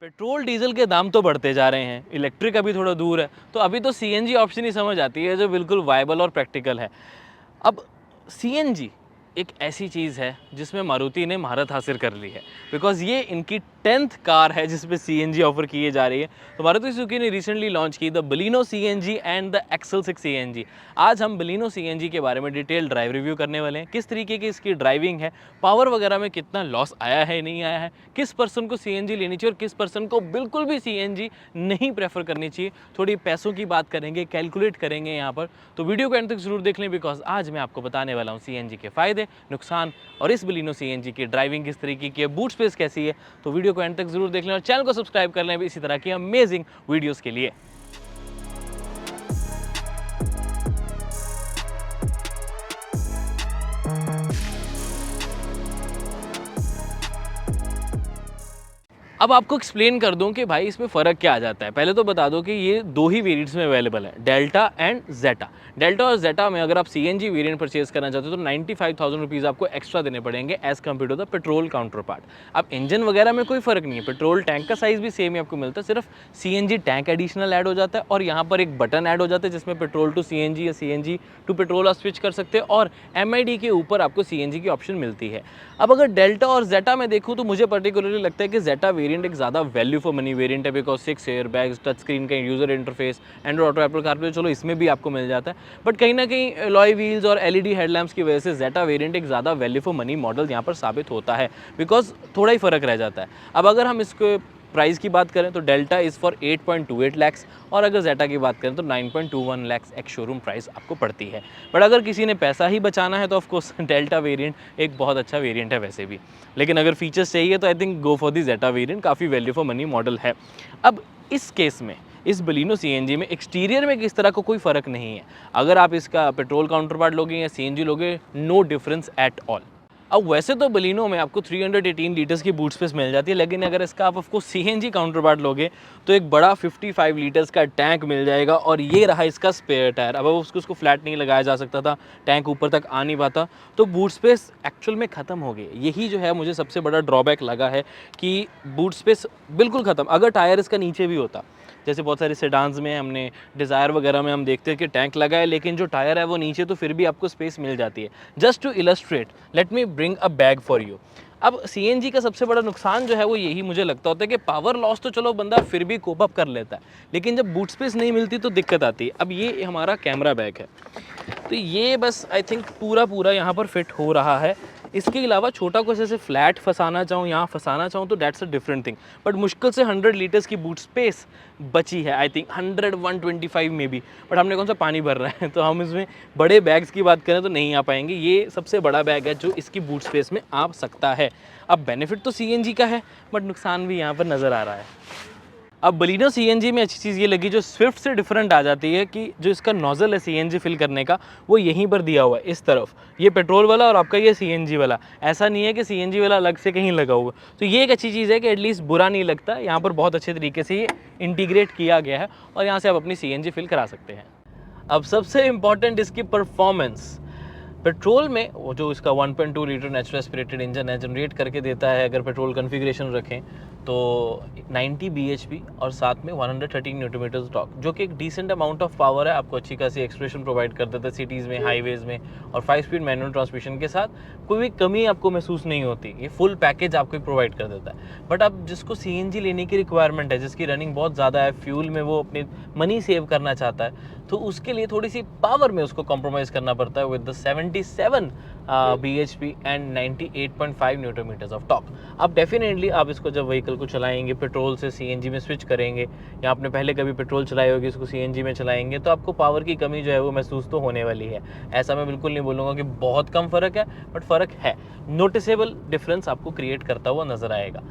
Petrol diesel के दाम तो बढ़ते जा रहे हैं, इलेक्ट्रिक अभी थोड़ा दूर है, तो अभी तो सीएनजी ऑप्शन ही समझ आती है जो बिल्कुल वायबल और प्रैक्टिकल है। अब सीएनजी एक ऐसी चीज़ है जिसमें मारुति ने महारत हासिल कर ली है, बिकॉज ये इनकी 10th कार है जिसपे सीएनजी ऑफर किए जा रही है। तो मारुति सुजुकी ने रिसेंटली लॉन्च की the Baleno CNG and the XL 6 CNG. आज हम बलिनो सीएनजी के बारे में डिटेल ड्राइव रिव्यू करने वाले हैं, किस तरीके की इसकी ड्राइविंग है, पावर वगैरह में कितना लॉस आया है नहीं आया है, किस पर्सन को सीएनजी लेनी चाहिए और किस पर्सन को बिल्कुल भी सीएनजी नहीं प्रेफर करनी चाहिए। थोड़ी पैसों की बात करेंगे, कैलकुलेट करेंगे यहाँ पर, तो वीडियो को एंड तक जरूर देख लें, बिकॉज आज मैं आपको बताने वाला हूँ सीएनजी के फायदे, नुकसान और इस बलिनो सीएनजी की ड्राइविंग किस तरीके की है, बूट स्पेस कैसी है। तो वीडियो को एंड तक जरूर देख लें और चैनल को सब्सक्राइब कर लें इसी तरह की अमेजिंग वीडियोस के लिए। अब आपको एक्सप्लेन कर दूं कि भाई इसमें फ़र्क क्या आ जाता है। पहले तो बता दो कि ये दो ही वेरिएंट्स में अवेलेबल है, डेल्टा एंड जेटा। डेल्टा और जेटा में अगर आप सीएनजी वेरिएंट परचेज करना चाहते हो तो 95,000 रुपीज़ आपको एक्स्ट्रा देने पड़ेंगे as compare to the petrol counterpart. अब इंजन वगैरह में कोई फ़र्क नहीं है, पेट्रोल टैंक का साइज़ भी सेम ही आपको मिलता है, सिर्फ सीएनजी टैंक एडिशनल ऐड हो जाता है और यहाँ पर एक बटन ऐड हो जाता है जिसमें पेट्रोल टू सीएनजी या सीएनजी टू पेट्रोल आप स्विच कर सकते हैं और एमआईडी के ऊपर आपको सीएनजी की ऑप्शन मिलती है। अब अगर डेल्टा और जेटा में देखूँ तो मुझे पर्टिकुलरली लगता है कि जेटा वेरिएंट एक ज़्यादा वैल्यू फॉर मनी वेरिएंट है, because 6 air bags, touch screen का user interface, Android Auto, Apple CarPlay, चलो इसमें भी आपको मिल जाता है, बट कहीं ना कहीं अलॉय व्हील्स और एलईडी हेडलैम्प्स की वजह से जेटा वेरिएंट एक ज़्यादा वैल्यू फॉर मनी मॉडल यहाँ पर साबित होता है, बिकॉज थोड़ा ही फर्क रह जाता है। अब अगर हम इसको प्राइस की बात करें तो डेल्टा इज़ फॉर 8.28 लैक्स और अगर जेटा की बात करें तो 9.21 लैक्स एक्स शोरूम प्राइस आपको पड़ती है। बट अगर किसी ने पैसा ही बचाना है तो ऑफकोर्स डेल्टा वेरिएंट एक बहुत अच्छा वेरिएंट है वैसे भी, लेकिन अगर फीचर्स चाहिए तो I think go for the Zeta variant, काफ़ी वैल्यू फॉर मनी मॉडल है। अब इस केस में इस बलिनो सीएनजी में एक्सटीरियर में किस तरह का कोई फ़र्क नहीं है। अगर आप इसका पेट्रोल काउंटर पार्ट लोगे या सीएनजी लोगे, नो डिफरेंस एट ऑल। अब वैसे तो बलिनो में आपको 318 लीटर्स की बूट स्पेस मिल जाती है, लेकिन अगर इसका आप ऑफकोर्स सीएनजी काउंटर पार्ट लोगे तो एक बड़ा 55 लीटर्स का टैंक मिल जाएगा और ये रहा इसका स्पेयर टायर। अब उसको फ्लैट नहीं लगाया जा सकता था, टैंक ऊपर तक आ नहीं पाता, तो बूट स्पेस एक्चुअल में ख़त्म हो गई। यही जो है मुझे सबसे बड़ा ड्रॉबैक लगा है कि बूट स्पेस बिल्कुल ख़त्म। अगर टायर इसका नीचे भी होता, जैसे बहुत सारे सेडान्स में हमने डिज़ायर वगैरह में हम देखते हैं कि टैंक लगा है लेकिन जो टायर है वो नीचे, तो फिर भी आपको स्पेस मिल जाती है। Just to illustrate, let me bring a bag for you. अब सीएनजी का सबसे बड़ा नुकसान जो है वो यही मुझे लगता होता है कि पावर लॉस तो चलो बंदा फिर भी कोप अप कर लेता है, लेकिन जब बूट स्पेस नहीं मिलती तो दिक्कत आती है। अब ये हमारा कैमरा बैग है, तो ये बस आई थिंक पूरा यहाँ पर फिट हो रहा है। इसके अलावा छोटा कुछ ऐसे फ्लैट फंसाना चाहूँ, यहाँ फंसाना चाहूँ तो that's a different thing, but मुश्किल से 100 लीटर्स की बूट स्पेस बची है, आई थिंक 100 125 में भी। बट हमने कौन सा पानी भर रहा है, तो हम इसमें बड़े बैग्स की बात करें तो नहीं आ पाएंगे। ये सबसे बड़ा बैग है जो इसकी बूट स्पेस में आ सकता है। अब बेनिफिट तो सीएनजी का है, बट नुकसान भी यहाँ पर नज़र आ रहा है। अब बलिनो सीएनजी में अच्छी चीज़ ये लगी जो स्विफ्ट से डिफरेंट आ जाती है कि जो इसका नोज़ल है सीएनजी फिल करने का वो यहीं पर दिया हुआ है इस तरफ, ये पेट्रोल वाला और आपका ये सीएनजी वाला। ऐसा नहीं है कि सीएनजी वाला अलग से कहीं लगा हुआ। तो ये एक अच्छी चीज़ है कि एटलीस्ट बुरा नहीं लगता, यहाँ पर बहुत अच्छे तरीके से ये इंटीग्रेट किया गया है और यहाँ से आप अपनी सीएनजी फिल करा सकते हैं। अब सबसे इम्पॉर्टेंट इसकी परफॉर्मेंस। पेट्रोल में वो जो इसका 1.2 लीटर नेचुरल एस्पिरेटेड इंजन है जनरेट करके देता है, अगर पेट्रोल कन्फिग्रेशन रखें तो 90 bhp और साथ में 113 न्यूटन मीटर टॉर्क, जो कि एक डिसेंट अमाउंट ऑफ पावर है, आपको अच्छी खासी एक्सप्रेशन प्रोवाइड कर देता है सिटीज़ में, हाईवेज़ में, और 5 स्पीड मैनुअल ट्रांसमिशन के साथ कोई भी कमी आपको महसूस नहीं होती। ये फुल पैकेज आपको प्रोवाइड कर देता है। बट अब जिसको सीएनजी लेने की रिक्वायरमेंट है, जिसकी रनिंग बहुत ज़्यादा है, फ्यूल में वो अपनी मनी सेव करना चाहता है, तो उसके लिए थोड़ी सी पावर में उसको कॉम्प्रोमाइज़ करना पड़ता है with the 77 bhp and 98.5 newton metres of torque. अब डेफिनेटली आप इसको जब व्हीकल को चलाएंगे, पेट्रोल से सीएनजी में स्विच करेंगे, या आपने पहले कभी पेट्रोल चलाई होगी इसको सीएनजी में चलाएंगे, तो आपको पावर की कमी जो है वो महसूस तो होने वाली है। ऐसा मैं बिल्कुल नहीं बोलूँगा कि बहुत कम फ़र्क है, बट फ़र्क है, नोटिसेबल डिफरेंस आपको क्रिएट करता हुआ नज़र आएगा।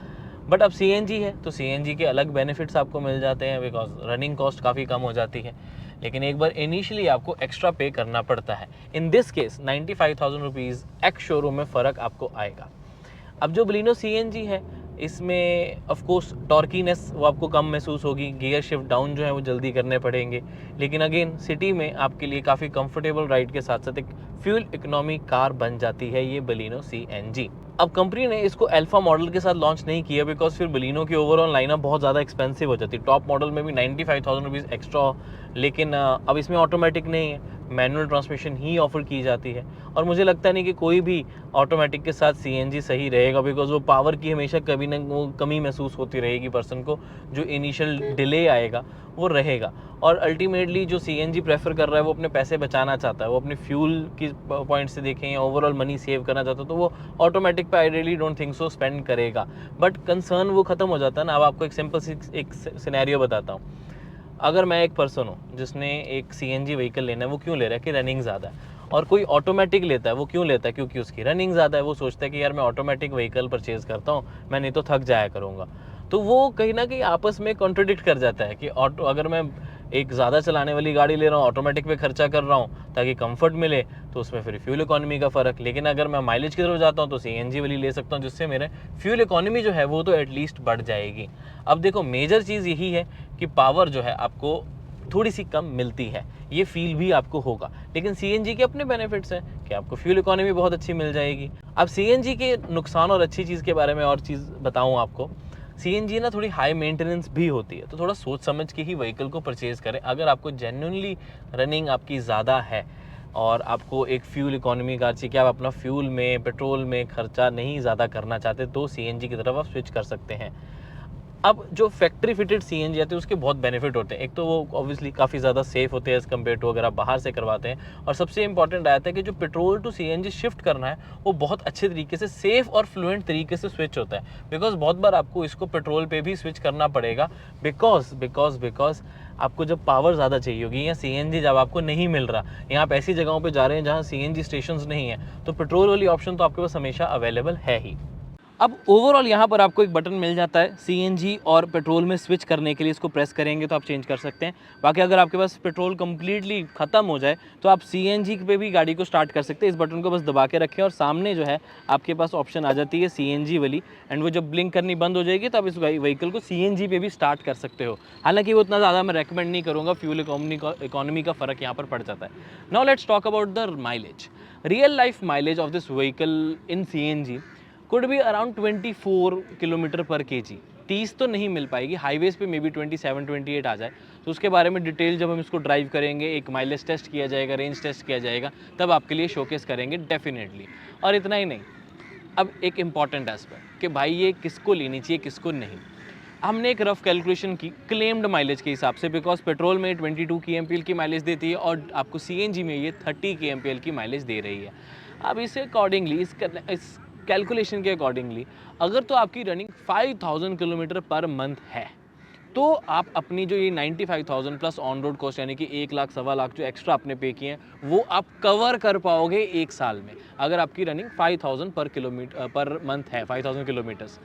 बट अब सीएनजी है तो सीएनजी के अलग बेनिफिट्स आपको मिल जाते हैं, बिकॉज रनिंग कॉस्ट काफ़ी कम हो जाती है, लेकिन एक बार इनिशियली आपको एक्स्ट्रा पे करना पड़ता है। In this case 95,000 rupees ex showroom में फ़र्क आपको आएगा। अब जो बलिनो सीएनजी है इसमें ऑफ कोर्स टॉर्कीनेस वो आपको कम महसूस होगी, गियर शिफ्ट डाउन जो है वो जल्दी करने पड़ेंगे, लेकिन अगेन सिटी में आपके लिए काफ़ी कंफर्टेबल राइड के साथ साथ एक फ्यूल इकोनॉमी कार बन जाती है ये बलिनो सीएनजी। अब कंपनी ने इसको अल्फा मॉडल के साथ लॉन्च नहीं किया बिकॉज फिर बलिनो की ओवरऑल लाइनअप बहुत ज़्यादा एक्सपेंसिव हो जाती है। टॉप मॉडल में भी 95,000 रुपीज़ एक्स्ट्रा हो, लेकिन अब इसमें ऑटोमेटिक नहीं है, मैनुअल ट्रांसमिशन ही ऑफर की जाती है। और मुझे लगता नहीं कि कोई भी ऑटोमेटिक के साथ सीएनजी सही रहेगा बिकॉज वो पावर की हमेशा कभी ना वो कमी महसूस होती रहेगी पर्सन को, जो इनिशियल डिले आएगा वो रहेगा। और अल्टीमेटली जो सीएनजी प्रेफर कर रहा है वो अपने पैसे बचाना चाहता है, वो अपने फ्यूल की पॉइंट से देखें या ओवरऑल मनी सेव करना चाहता है, तो वो ऑटोमेटिक पे I really don't think so spend करेगा। बट कंसर्न वो खत्म हो जाता है ना। अब आपको एक सिंपल एक सिनेरियो बताता हूँ। अगर मैं एक पर्सन हूँ जिसने एक सीएनजी व्हीकल लेना है, वो क्यों ले रहा है कि रनिंग ज़्यादा है, और कोई ऑटोमेटिक लेता है, वो क्यों लेता है, क्योंकि उसकी रनिंग ज़्यादा है। वो सोचता है कि यार मैं ऑटोमेटिक व्हीकल परचेज़ करता हूँ, मैं नहीं तो थक जाया करूँगा। तो वो कहीं ना कहीं आपस में कॉन्ट्रडिक्ट कर जाता है कि ऑटो अगर मैं एक ज़्यादा चलाने वाली गाड़ी ले रहा हूँ, ऑटोमेटिक पे खर्चा कर रहा हूँ ताकि कंफर्ट मिले, तो उसमें फिर फ्यूल इकोनॉमी का फ़र्क। लेकिन अगर मैं माइलेज की तरफ जाता हूँ तो सीएनजी वाली ले सकता हूँ, जिससे मेरे फ्यूल इकोनॉमी जो है वो तो एटलीस्ट बढ़ जाएगी। अब देखो मेजर चीज़ यही है कि पावर जो है आपको थोड़ी सी कम मिलती है, ये फील भी आपको होगा। लेकिन सीएनजी के अपने बेनिफिट्स हैं कि आपको फ्यूल इकोनॉमी बहुत अच्छी मिल जाएगी। अब सीएनजी के नुकसान और अच्छी चीज़ के बारे में और चीज़ बताऊं आपको, सीएनजी ना थोड़ी हाई मेंटेनेंस भी होती है, तो थोड़ा सोच समझ के ही व्हीकल को परचेज़ करें। अगर आपको जेन्युइनली रनिंग आपकी ज़्यादा है और आपको एक फ्यूल इकोनॉमी कार चाहिए कि आप अपना फ्यूल में पेट्रोल में खर्चा नहीं ज़्यादा करना चाहते, तो सीएनजी की तरफ आप स्विच कर सकते हैं। अब जो फैक्ट्री फिटेड सीएनजी आते हैं उसके बहुत बेनिफिट होते हैं। एक तो वो ऑब्वियसली काफ़ी ज़्यादा सेफ होते हैं एज़ कम्पेयर टू अगर आप बाहर से करवाते हैं। और सबसे इंपॉर्टेंट आता है कि जो पेट्रोल टू सीएनजी शिफ्ट करना है वो बहुत अच्छे तरीके से सेफ और फ्लुएंट तरीके से स्विच होता है। बिकॉज बहुत बार आपको इसको पेट्रोल पे भी स्विच करना पड़ेगा बिकॉज आपको जब पावर ज़्यादा चाहिए होगी या सीएनजी जब आपको नहीं मिल रहा, या आप ऐसी जगहों पे जा रहे हैं जहाँ सीएनजी स्टेशंस नहीं है, तो पेट्रोल वाली ऑप्शन तो आपके पास हमेशा अवेलेबल है ही। अब ओवरऑल यहाँ पर आपको एक बटन मिल जाता है सीएनजी और पेट्रोल में स्विच करने के लिए, इसको प्रेस करेंगे तो आप चेंज कर सकते हैं। बाकी अगर आपके पास पेट्रोल कम्प्लीटली ख़त्म हो जाए तो आप सीएनजी पे भी गाड़ी को स्टार्ट कर सकते हैं। इस बटन को बस दबा के रखें और सामने जो है आपके पास ऑप्शन आ जाती है सीएनजी वाली, एंड वो जब ब्लिंक करनी बंद हो जाएगी तो आप इस व्हीकल को सीएनजी पे भी स्टार्ट कर सकते हो। हालांकि वो उतना ज़्यादा मैं रेकमेंड नहीं करूँगा, फ्यूल इकोनॉमी का फ़र्क यहाँ पर पड़ जाता है। Now let's talk about the mileage. Real life mileage of this vehicle in CNG could be around 24 kilometre पर केजी। 30 तो नहीं मिल पाएगी, हाईवेज पे मे बी 27-28 आ जाए। तो उसके बारे में डिटेल जब हम इसको ड्राइव करेंगे, एक माइलेज टेस्ट किया जाएगा, रेंज टेस्ट किया जाएगा, तब आपके लिए शोकेस करेंगे डेफिनेटली। और इतना ही नहीं, अब एक इम्पॉर्टेंट एस्पेक्ट कि भाई ये किसको लेनी चाहिए किसको नहीं। हमने एक रफ कैलकुलेशन की क्लेम्ड माइलेज के हिसाब से, बिकॉज पेट्रोल में 22 kmpl की माइलेज देती है और आपको सीएनजी में ये 30 kmpl की माइलेज दे रही है। अब इसे अकॉर्डिंगली इस कैलकुलेशन के अकॉर्डिंगली अगर तो आपकी रनिंग 5000 किलोमीटर पर मंथ है, तो आप अपनी जो ये 95,000 प्लस ऑन रोड कॉस्ट यानी कि 1 लाख सवा लाख जो एक्स्ट्रा आपने पे किए हैं वो आप कवर कर पाओगे 1 साल में, अगर आपकी रनिंग 5000 पर मंथ है, 5000 किलोमीटर्स।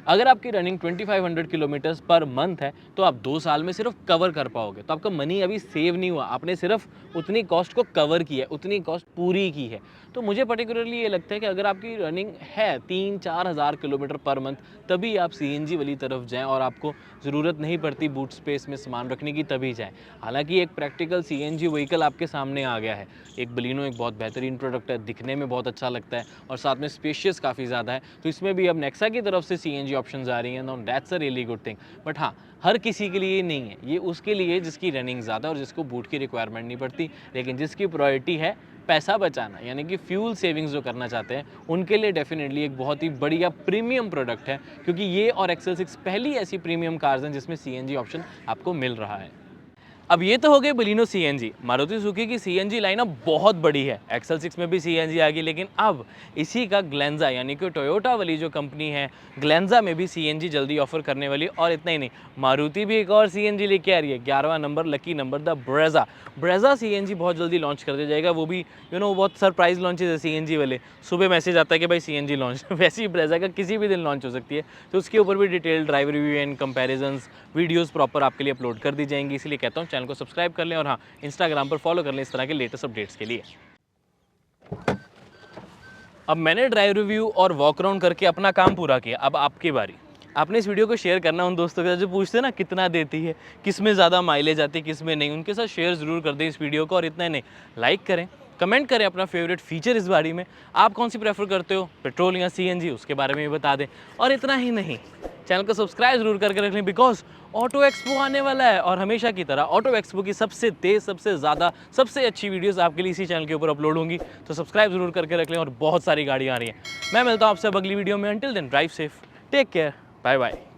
अगर आपकी रनिंग 2500 किलोमीटर्स पर मंथ है तो आप 2 साल में सिर्फ कवर कर पाओगे। तो आपका मनी अभी सेव नहीं हुआ, आपने सिर्फ उतनी कॉस्ट को कवर किया है, उतनी कॉस्ट पूरी की है। तो मुझे पर्टिकुलरली ये लगता है कि अगर आपकी रनिंग है 3-4 हज़ार किलोमीटर पर मंथ, तभी आप सीएनजी वाली तरफ जाएं और आपको ज़रूरत नहीं पड़ती बूट स्पेस में सामान रखने की, तभी जाएं। हालांकि एक प्रैक्टिकल सीएनजी व्हीकल आपके सामने आ गया है, एक बलिनो एक बहुत बेहतरीन प्रोडक्ट है, दिखने में बहुत अच्छा लगता है और साथ में स्पेशियस काफ़ी ज़्यादा है। तो इसमें भी अब नेक्सा की तरफ से सीएनजी ऑप्शंस आ रही हैं, no that's a really good thing. But हाँ, हर किसी के लिए नहीं है, ये उसके लिए जिसकी रनिंग ज़्यादा और जिसको बूट की रिक्वायरमेंट नहीं पड़ती, लेकिन जिसकी प्रायोरिटी है पैसा बचाना यानी कि फ्यूल सेविंग्स जो करना चाहते हैं, उनके लिए डेफिनेटली एक बहुत ही बढ़िया प्रीमियम प्रोडक्ट है, क्योंकि ये और एक्सेल 6 पहली ऐसी प्रीमियम कार्स हैं जिसमें सीएनजी ऑप्शन आपको मिल रहा है। अब ये तो हो गई बलिनो सीएनजी। मारुति सुजुकी की सीएनजी लाइनअप बहुत बड़ी है, एक्सेल 6 में भी सीएनजी आ गई, लेकिन अब इसी का ग्लेंजा यानी कि टोयोटा वाली जो कंपनी है, ग्लेंजा में भी सीएनजी जल्दी ऑफर करने वाली। और इतना ही नहीं, मारुति भी एक और सीएनजी लेके आ रही है, 11वां number lucky number the Brezza CNG बहुत जल्दी लॉन्च कर दिया जाएगा। वो भी बहुत सरप्राइज लॉन्चेज है सीएनजी वाले, सुबह मैसेज आता है कि भाई सीएनजी लॉन्च वैसे ही ब्रेजा का किसी भी दिन लॉन्च हो सकती है। तो उसके ऊपर भी detail drive review and comparisons videos proper आपके लिए अपलोड कर दी जाएंगी। इसलिए कहता हूँ चैनल को सब्सक्राइब कर लें और हाँ, इंस्टाग्राम पर फॉलो कर लें इस तरह के लेटेस्ट अपडेट्स के लिए। अब मैंने ड्राइव रिव्यू और वॉक अराउंड करके अपना काम पूरा किया, अब आपकी बारी। आपने इस वीडियो को शेयर करना उन दोस्तों के साथ जो पूछते हैं ना कितना देती है, किस में ज़्यादा माइलेज आती है, किस में नहीं, उनके साथ शेयर ज़रूर कर दें इस वीडियो को। और इतना ही नहीं, लाइक करें, कमेंट करें अपना फेवरेट फीचर इस गाड़ी में, आप कौन सी प्रेफर करते हो, पेट्रोल या CNG, उसके बारे में भी बता दें। और इतना ही नहीं, चैनल को सब्सक्राइब जरूर करके रख लें, बिकॉज ऑटो एक्सपो आने वाला है और हमेशा की तरह ऑटो एक्सपो की सबसे तेज, सबसे ज़्यादा, सबसे अच्छी वीडियोस आपके लिए इसी चैनल के ऊपर अपलोड होंगी। तो सब्सक्राइब जरूर करके रख लें और बहुत सारी गाड़ियाँ आ रही हैं। मैं मिलता हूँ आपसे अब अगली वीडियो में। Until then drive safe, take care, bye bye.